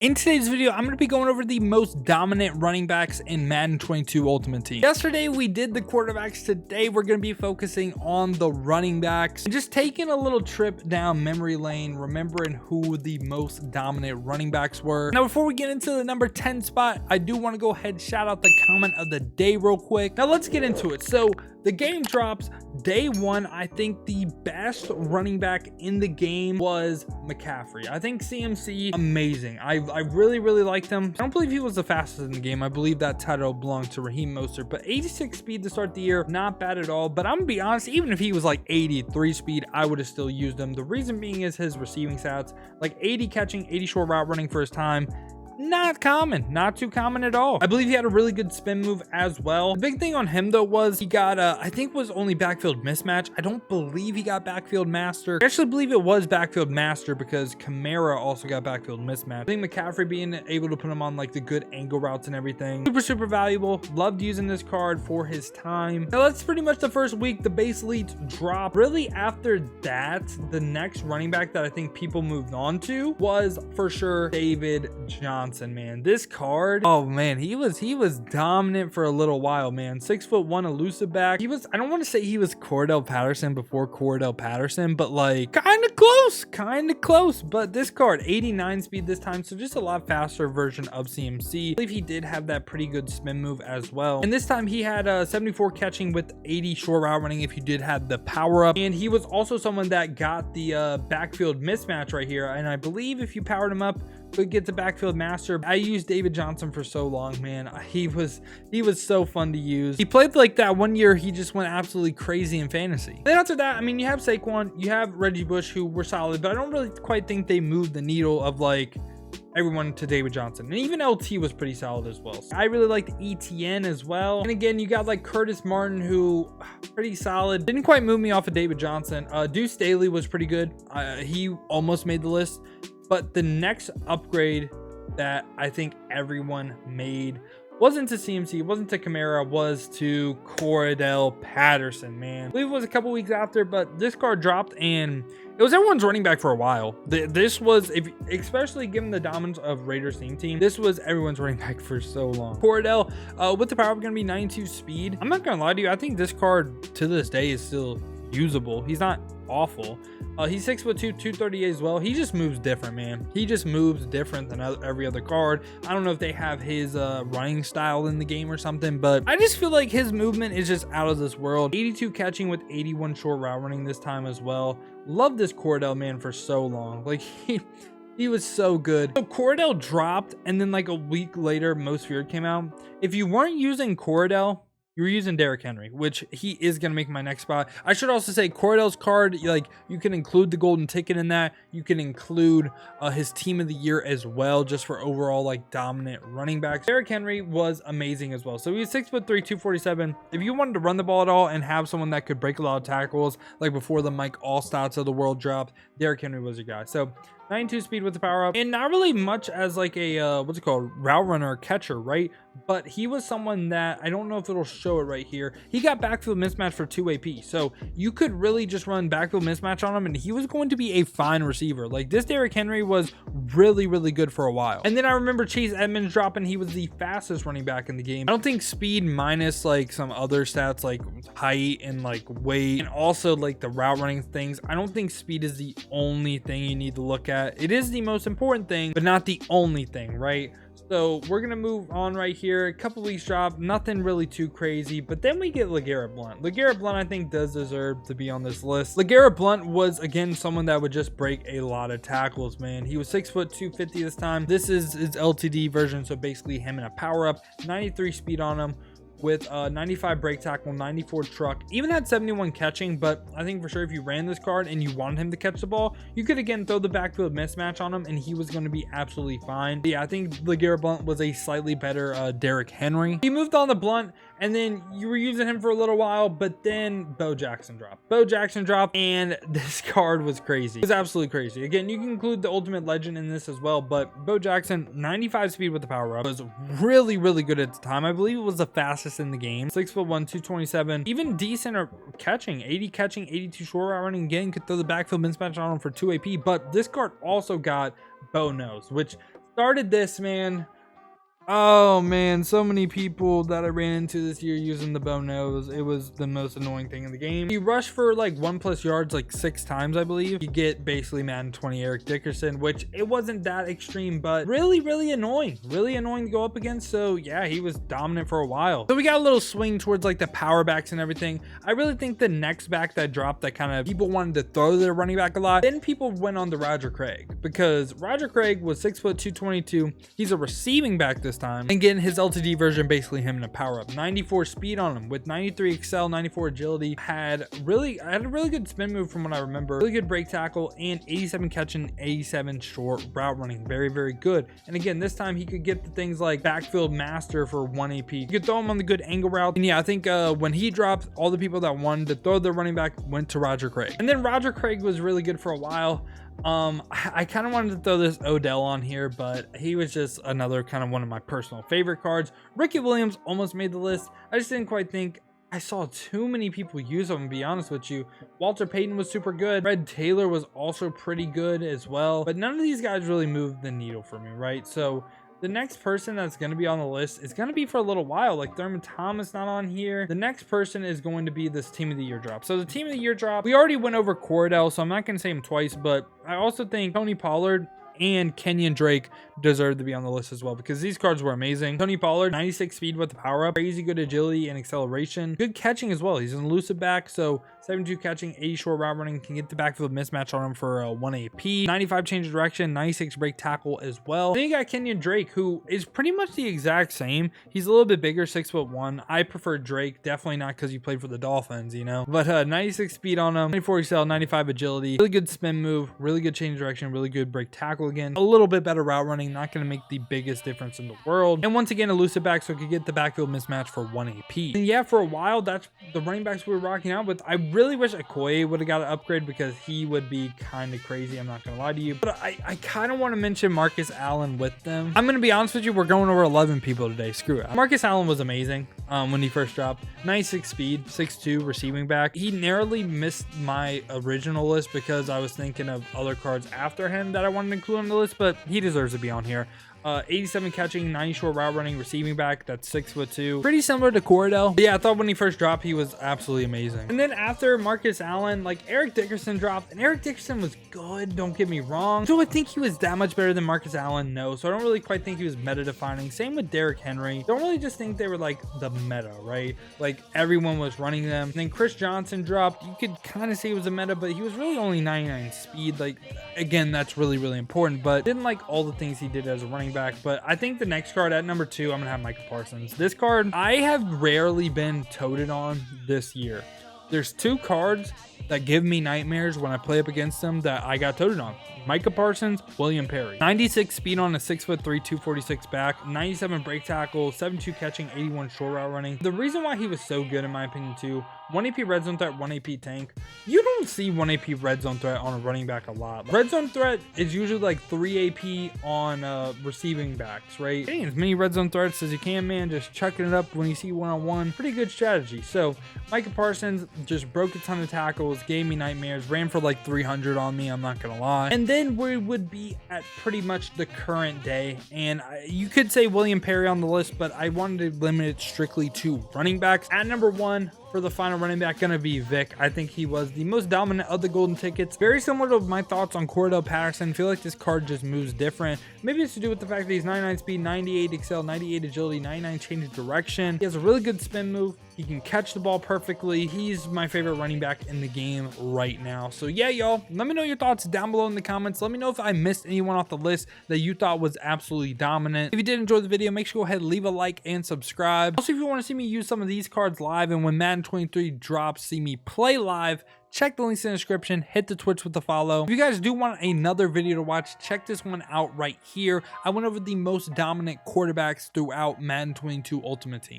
In today's video, I'm going to be going over the most dominant running backs in Madden 22 Ultimate Team. Yesterday, we did the quarterbacks. Today, we're going to be focusing on the running backs and just taking a little trip down memory lane, remembering who the most dominant running backs were. Now, before we get into the number 10 spot, I do want to go ahead and shout out the comment of the day real quick. Now, let's get into it. So, the game drops day one. I think the best running back in the game was McCaffery. I think CMC, amazing. I really liked him. I don't believe he was the fastest in the game. I believe that title belonged to Raheem Mostert, but 86 speed to start the year, not bad at all. But I'm gonna be honest, even if he was like 83 speed, I would have still used him. The reason being is his receiving stats, like 80 catching, 80 short route running for his time. Not common, not too common at all. I believe he had a really good spin move as well. The big thing on him though was he got I think was only backfield mismatch. I don't believe he got backfield master. I actually believe it was backfield master because Kamara also got backfield mismatch. I think McCaffery being able to put him on like the good angle routes and everything, super valuable. Loved using this card for his time. Now that's pretty much the first week. The base leads drop. Really after that, the next running back that I think people moved on to was for sure David Johnson. Man, this card, oh man, he was dominant for a little while, man. 6'1" elusive back. He was, I don't want to say he was Cordarrelle Patterson before Cordarrelle Patterson, but like kind of close. But this card, 89 speed this time, so just a lot faster version of CMC. I believe he did have that pretty good spin move as well, and this time he had 74 catching with 80 short route running if you did have the power up. And he was also someone that got the backfield mismatch right here, and I believe if you powered him up, could get the backfield master. I used David Johnson for so long, man. He was so fun to use. He played like that one year. He just went absolutely crazy in fantasy. Then after that, I mean, you have Saquon, you have Reggie who were solid, but I don't really quite think they moved the needle of like everyone to David Johnson. And even LT was pretty solid as well. So I really liked ETN as well. And again, you got like Curtis Martin, who pretty solid. Didn't quite move me off of David Johnson. Deuce Staley was pretty good. He almost made the list. But the next upgrade that I think everyone made wasn't to CMC, wasn't to Kamara, was to Cordarrelle Patterson, man. I believe it was a couple weeks after, but this card dropped and it was everyone's running back for a while. This was, especially given the dominance of Raiders team, this was everyone's running back for so long. Cordarrelle, with the power up, going to be 92 speed. I'm not going to lie to you. I think this card to this day is still usable. He's not awful. He's 6'2", 238 as well. He just moves different, man. He just moves different than every other card. I don't know if they have his running style in the game or something, but I just feel like his movement is just out of this world. 82 catching with 81 short route running this time as well. Love this Cordarrelle, man, for so long. Like he was so good. So Cordarrelle dropped, and then like a week later, Most Feared came out. If you weren't using Cordarrelle, you were using Derrick Henry, which he is going to make my next spot. I should also say Cordarrelle's card, like you can include the golden ticket in that. You can include his team of the year as well, just for overall like dominant running backs. Derrick Henry was amazing as well. So he was 6'3", 247. If you wanted to run the ball at all and have someone that could break a lot of tackles, like before the Mike Allstats of the world dropped, Derrick Henry was your guy. So 92 speed with the power up, and not really much as like a what's it called, route runner or catcher, right? But he was someone that, I don't know if it'll show it right here, he got backfield mismatch for 2 AP, so you could really just run backfield mismatch on him and he was going to be a fine receiver. Like this Derrick Henry was really good for a while. And then I remember Chase Edmonds dropping. He was the fastest running back in the game. I don't think speed minus like some other stats like height and like weight and also like the route running things, I don't think speed is the only thing you need to look at. It is the most important thing, but not the only thing, right? So we're gonna move on right here. A couple weeks drop, nothing really too crazy, but then we get LeGarrette Blount. LeGarrette Blount, I think, does deserve to be on this list. LeGarrette Blount was again someone that would just break a lot of tackles, man. He was 6', 250 this time. This is his LTD version, so basically him in a power up. 93 speed on him, with 95 break tackle, 94 truck, even had 71 catching. But I think for sure if you ran this card and you wanted him to catch the ball, you could again throw the backfield mismatch on him and he was going to be absolutely fine. But yeah, I think LeGarrette Blount was a slightly better Derrick Henry. He moved on to Blount, and then you were using him for a little while, but then Bo Jackson dropped. And this card was crazy. It was absolutely crazy. Again, you can include the ultimate legend in this as well, but Bo Jackson, 95 speed with the power up, was really good at the time. I believe it was the fastest in the game. 6'1", 227, even decent or catching, 80 catching, 82 short route running. Again, could throw the backfield mismatch on him for 2 AP, but this card also got Bo Nose, which Started this, man. Oh man, so many people that I ran into this year using the bow nose. It was the most annoying thing in the game. He rushed for like 1+ yards like 6 times, I believe. You get basically Madden 20 Eric Dickerson, which it wasn't that extreme, but really annoying. Really annoying to go up against. So yeah, he was dominant for a while. So we got a little swing towards like the power backs and everything. I really think the next back that dropped that kind of people wanted to throw their running back a lot. Then people went on to Roger Craig, because Roger Craig was 6 foot 222. He's a receiving back this time, and getting his LTD version, basically him in a power up. 94 speed on him with 93 excel, 94 agility. Had a really good spin move from what I remember. Really good break tackle, and 87 catching, 87 short route running. Very good. And again, this time he could get the things like backfield master for 1 AP. You could throw him on the good angle route. And yeah, I think when he dropped, all the people that wanted to throw their running back went to Roger Craig. And then Roger Craig was really good for a while. I kind of wanted to throw this Odell on here, but he was just another kind of one of my personal favorite cards. Ricky Williams almost made the list. I just didn't quite think I saw too many people use them, to be honest with you. Walter Payton was super good. Fred Taylor was also pretty good as well, but none of these guys really moved the needle for me, right? So the next person that's going to be on the list is going to be for a little while. Like Thurman Thomas not on here. The next person is going to be this team of the year drop. So the team of the year drop, we already went over Cordell, so I'm not going to say him twice, but I also think Tony Pollard and Kenyon Drake deserve to be on the list as well, because these cards were amazing. Tony Pollard, 96 speed with the power up, crazy good agility and acceleration, good catching as well. He's an elusive back, so 72 catching, 80 short route running, can get the backfield mismatch on him for a 1 AP, 95 change of direction, 96 break tackle as well. Then you got Kenyon Drake, who is pretty much the exact same. He's a little bit bigger, 6'1". I prefer Drake, definitely not because you played for the Dolphins, you know, but 96 speed on him, 94 excel, 95 agility, really good spin move, really good change of direction, really good break tackle again, a little bit better route running, not going to make the biggest difference in the world, and once again elusive back, so it could get the backfield mismatch for 1 AP. And yeah, for a while that's the running backs we were rocking out with. I really wish Okoye would have got an upgrade, because he would be kind of crazy, I'm not gonna lie to you, but I kind of want to mention Marcus Allen with them. I'm gonna be honest with you, we're going over 11 people today, screw it. Marcus Allen was amazing when he first dropped. 96 speed, 6'2", receiving back. He narrowly missed my original list because I was thinking of other cards after him that I wanted to include on the list, but he deserves to be on here. 87 catching, 90 short route running, receiving back, that's 6'2". Pretty similar to Cordell. But yeah, I thought when he first dropped, he was absolutely amazing. And then after Marcus Allen, like Eric Dickerson dropped, and Eric Dickerson was good, don't get me wrong. Do I think he was that much better than Marcus Allen? No. So I don't really quite think he was meta defining. Same with Derrick Henry. Don't really just think they were like the meta, right? Like everyone was running them. And then Chris Johnson dropped. You could kind of say he was a meta, but he was really only 99 speed. Like, again, that's really important, but didn't like all the things he did as a running back. But I think the next card at number 2, I'm gonna have Micah Parsons. This card I have rarely been toted on this year. There's 2 cards that give me nightmares when I play up against them that I got toted on. Micah Parsons, William Perry. 96 speed on a 6'3", 246 back, 97 break tackle, 72 catching, 81 short route running. The reason why he was so good in my opinion too, 1 AP red zone threat, 1 AP tank. You don't see 1 AP red zone threat on a running back a lot. Red zone threat is usually like 3 AP on receiving backs, right? Getting as many red zone threats as you can, man. Just chucking it up when you see one-on-one. Pretty good strategy. So Micah Parsons just broke a ton of tackles, gave me nightmares, ran for like 300 on me, I'm not gonna lie. And then we would be at pretty much the current day, and you could say William Perry on the list, but I wanted to limit it strictly to running backs. At number 1 for the final running back, gonna be Vic. I think he was the most dominant of the golden tickets. Very similar to my thoughts on Cordell Patterson. I feel like this card just moves different. Maybe it's to do with the fact that he's 99 speed, 98 excel, 98 agility, 99 change of direction. He has a really good spin move. He can catch the ball perfectly. He's my favorite running back in the game right now. So yeah, y'all, let me know your thoughts down below in the comments. Let me know if I missed anyone off the list that you thought was absolutely dominant. If you did enjoy the video, make sure to go ahead and leave a like and subscribe. Also, if you want to see me use some of these cards live, and when Madden 23 drops, see me play live, check the links in the description, hit the Twitch with the follow. If you guys do want another video to watch, check this one out right here. I went over the most dominant quarterbacks throughout Madden 22 Ultimate Team.